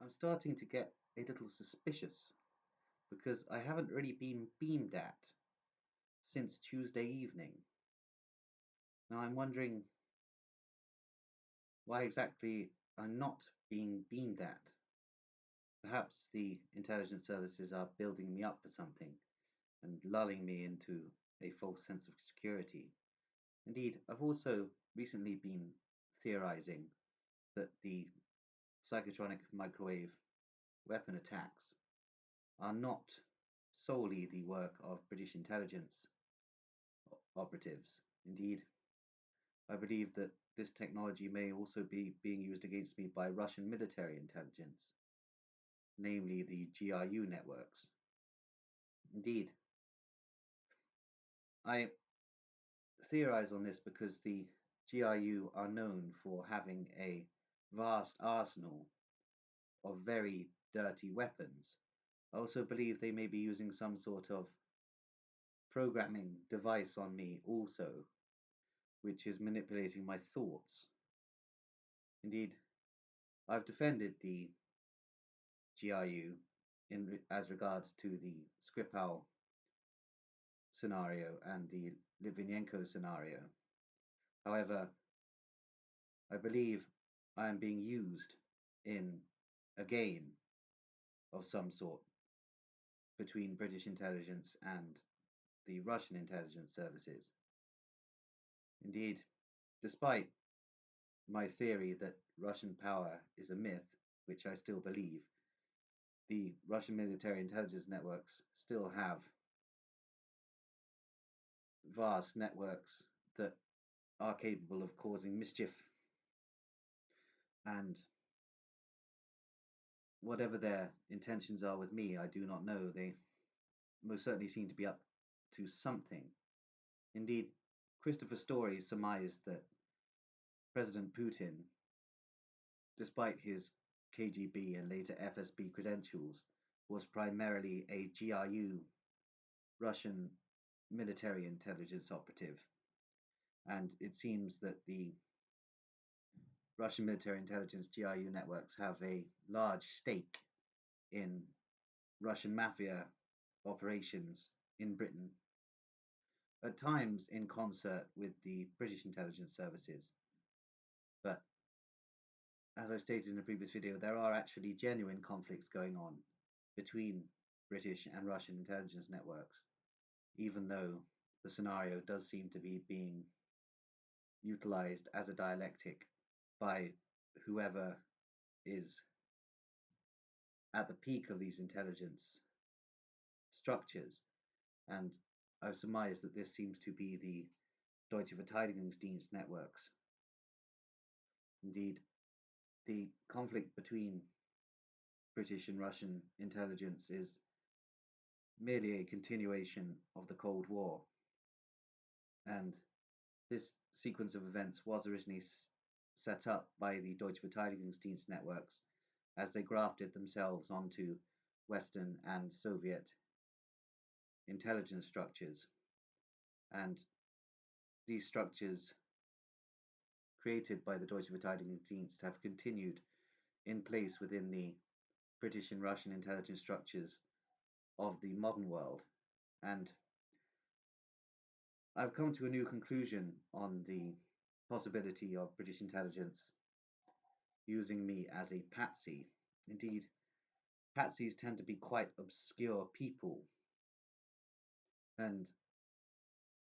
I'm starting to get a little suspicious because I haven't really been beamed at since Tuesday evening. Now I'm wondering why exactly I'm not being beamed at. Perhaps the intelligence services are building me up for something and lulling me into a false sense of security. Indeed, I've also recently been theorizing that the psychotronic microwave weapon attacks are not solely the work of British intelligence operatives. Indeed, I believe that this technology may also be being used against me by Russian military intelligence, namely the GRU networks. Indeed, I theorize on this because the GRU are known for having a vast arsenal of very dirty weapons. I also believe they may be using some sort of programming device on me also, which is manipulating my thoughts. Indeed, I've defended the GRU as regards to the Skripal scenario and the Litvinenko scenario. However, I believe I am being used in a game of some sort between British intelligence and the Russian intelligence services. Indeed, despite my theory that Russian power is a myth, which I still believe, the Russian military intelligence networks still have vast networks that are capable of causing mischief, and whatever their intentions are with me, I do not know. They most certainly seem to be up to something. Indeed, Christopher Story surmised that President Putin, despite his KGB and later FSB credentials, was primarily a GRU Russian military intelligence operative. And it seems that the Russian military intelligence GRU networks have a large stake in Russian mafia operations in Britain, at times in concert with the British intelligence services. But as I've stated in a previous video, there are actually genuine conflicts going on between British and Russian intelligence networks, even though the scenario does seem to be being utilized as a dialectic by whoever is at the peak of these intelligence structures. And I've surmised that this seems to be the Deutsche Verteidigungsdienst networks. Indeed, the conflict between British and Russian intelligence is merely a continuation of the Cold War. And this sequence of events was originally set up by the Deutsche Verteidigungsdienst networks as they grafted themselves onto Western and Soviet intelligence structures. And these structures created by the Deutsche Verteidigungsdienst have continued in place within the British and Russian intelligence structures of the modern world. And I've come to a new conclusion on the possibility of British intelligence using me as a patsy. Indeed, patsies tend to be quite obscure people, and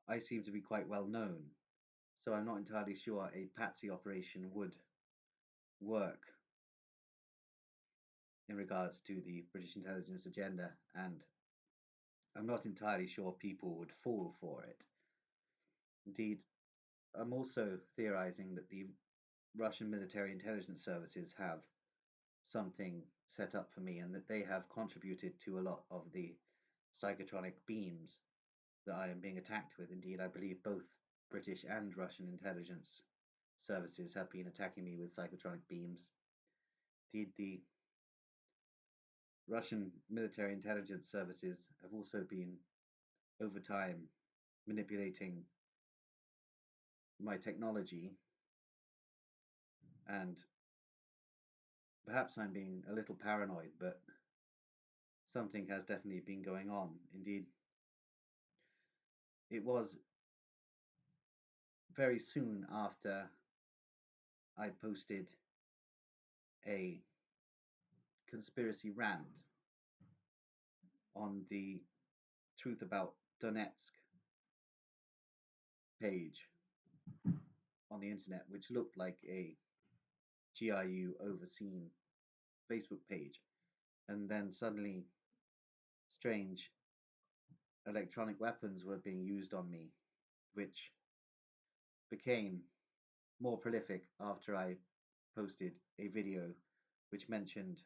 I seem to be quite well known, so I'm not entirely sure a patsy operation would work in regards to the British intelligence agenda, and I'm not entirely sure people would fall for it. Indeed, I'm also theorizing that the Russian military intelligence services have something set up for me and that they have contributed to a lot of the psychotronic beams that I am being attacked with. Indeed, I believe both British and Russian intelligence services have been attacking me with psychotronic beams. Indeed, the Russian military intelligence services have also been, over time, manipulating my technology and perhaps I'm being a little paranoid, but something has definitely been going on. Indeed, it was very soon after I posted a conspiracy rant on the Truth About Donetsk page on the internet, which looked like a GIU overseen Facebook page. And then suddenly, strange electronic weapons were being used on me, which became more prolific after I posted a video which mentioned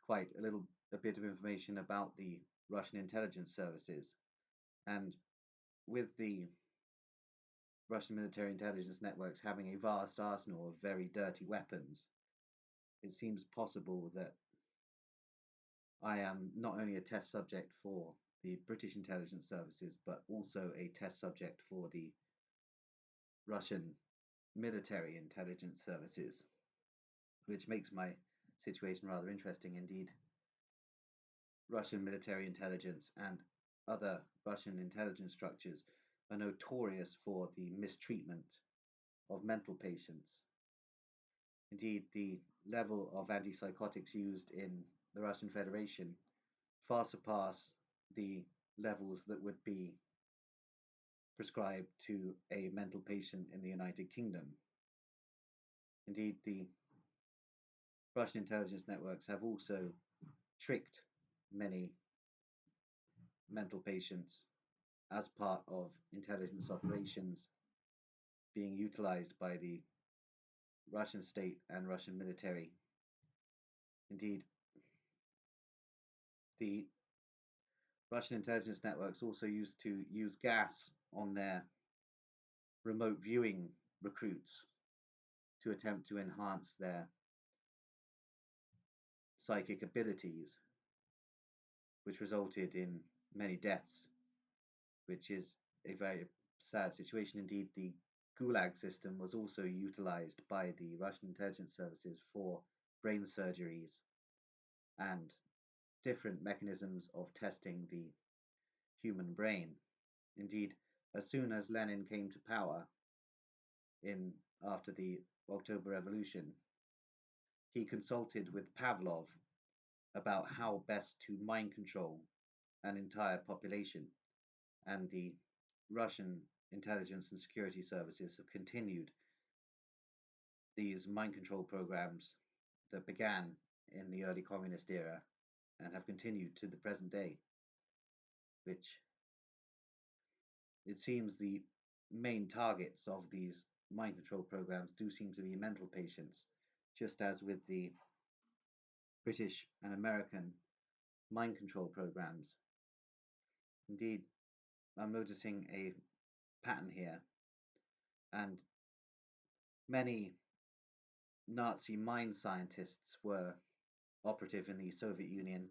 quite a bit of information about the Russian intelligence services. And with the Russian military intelligence networks having a vast arsenal of very dirty weapons, it seems possible that I am not only a test subject for the British intelligence services, but also a test subject for the Russian military intelligence services, which makes my situation rather interesting indeed. Russian military intelligence and other Russian intelligence structures are notorious for the mistreatment of mental patients. Indeed, the level of antipsychotics used in the Russian Federation far surpass the levels that would be prescribed to a mental patient in the United Kingdom. Indeed, the Russian intelligence networks have also tricked many mental patients as part of intelligence operations being utilized by the Russian state and Russian military. Indeed, the Russian intelligence networks also used to use gas on their remote viewing recruits to attempt to enhance their psychic abilities, which resulted in many deaths, which is a very sad situation. Indeed, the Gulag system was also utilized by the Russian intelligence services for brain surgeries and different mechanisms of testing the human brain. Indeed, as soon as Lenin came to power after the October Revolution, he consulted with Pavlov about how best to mind control an entire population, and the Russian intelligence and security services have continued these mind control programs that began in the early communist era and have continued to the present day, which it seems the main targets of these mind control programs do seem to be mental patients, just as with the British and American mind control programs. Indeed, I'm noticing a pattern here, and many Nazi mind scientists were operative in the Soviet Union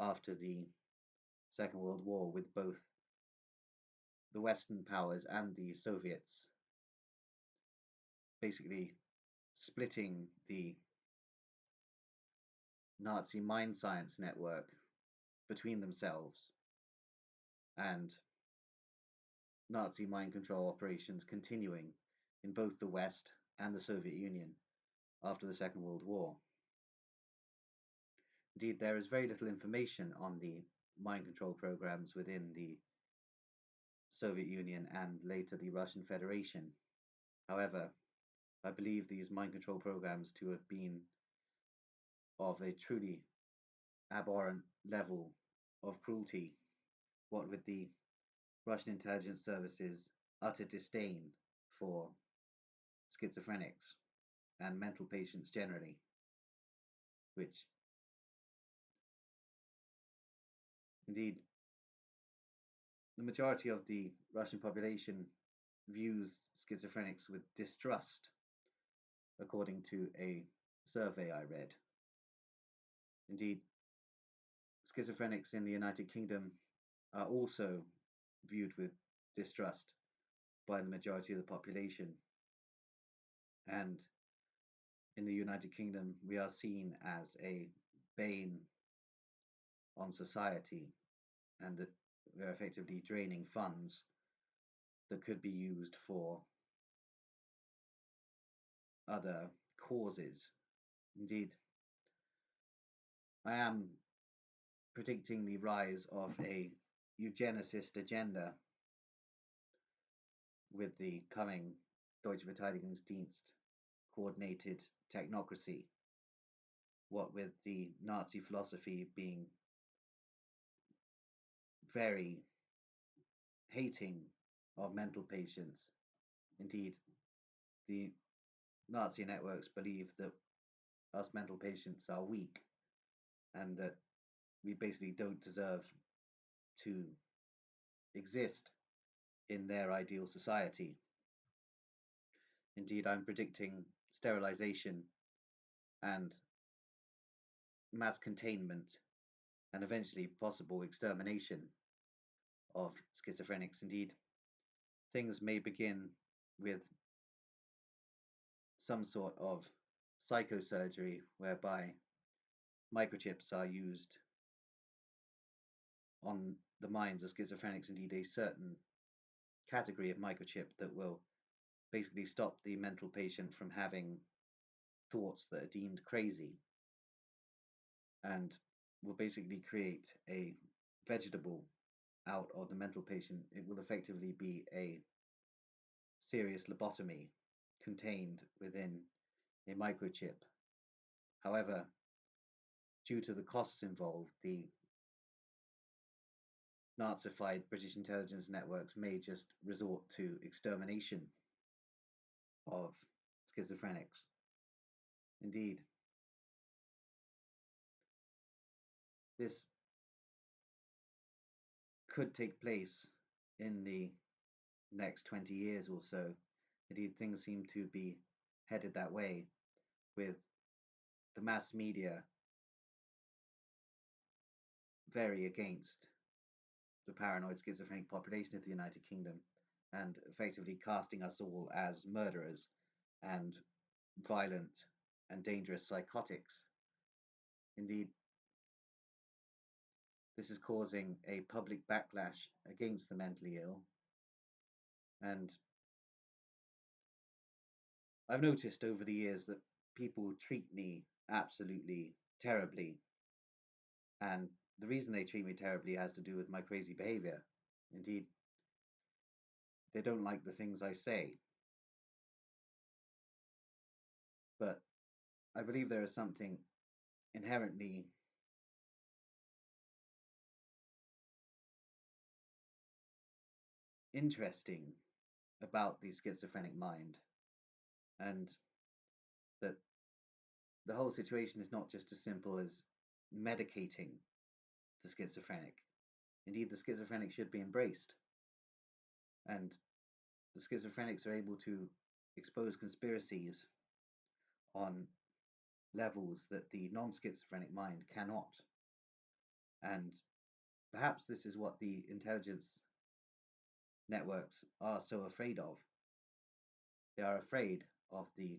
after the Second World War, with both the Western powers and the Soviets basically splitting the Nazi mind science network between themselves, and Nazi mind control operations continuing in both the West and the Soviet Union after the Second World War. Indeed, there is very little information on the mind control programs within the Soviet Union and later the Russian Federation. However, I believe these mind control programs to have been of a truly abhorrent level of cruelty, what with the Russian intelligence services' utter disdain for schizophrenics and mental patients generally, which indeed the majority of the Russian population views schizophrenics with distrust, according to a survey I read. Indeed, schizophrenics in the United Kingdom are also viewed with distrust by the majority of the population. And in the United Kingdom, we are seen as a bane on society, and that we're effectively draining funds that could be used for other causes. Indeed, I am predicting the rise of a eugenicist agenda with the coming Deutsche Verteidigungsdienst coordinated technocracy, what with the Nazi philosophy being very hating of mental patients. Indeed, the Nazi networks believe that us mental patients are weak and that we basically don't deserve to exist in their ideal society. Indeed, I'm predicting sterilization and mass containment and eventually possible extermination of schizophrenics. Indeed, things may begin with some sort of psychosurgery whereby microchips are used on the minds of schizophrenics, indeed a certain category of microchip that will basically stop the mental patient from having thoughts that are deemed crazy and will basically create a vegetable out of the mental patient. It will effectively be a serious lobotomy contained within a microchip. However, due to the costs involved, the Nazified British intelligence networks may just resort to extermination of schizophrenics. Indeed, this could take place in the next 20 years or so. Indeed, things seem to be headed that way, with the mass media very against the paranoid schizophrenic population of the United Kingdom and effectively casting us all as murderers and violent and dangerous psychotics. Indeed, this is causing a public backlash against the mentally ill, and I've noticed over the years that people treat me absolutely terribly, and the reason they treat me terribly has to do with my crazy behavior. Indeed, they don't like the things I say, but I believe there is something inherently interesting about the schizophrenic mind, and that the whole situation is not just as simple as medicating the schizophrenic. Indeed, the schizophrenic should be embraced, and the schizophrenics are able to expose conspiracies on levels that the non schizophrenic mind cannot. And perhaps this is what the intelligence networks are so afraid of. They are afraid of the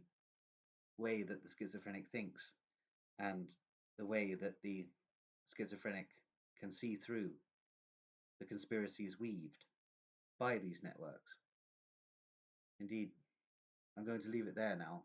way that the schizophrenic thinks and the way that the schizophrenic can see through the conspiracies weaved by these networks. Indeed, I'm going to leave it there now.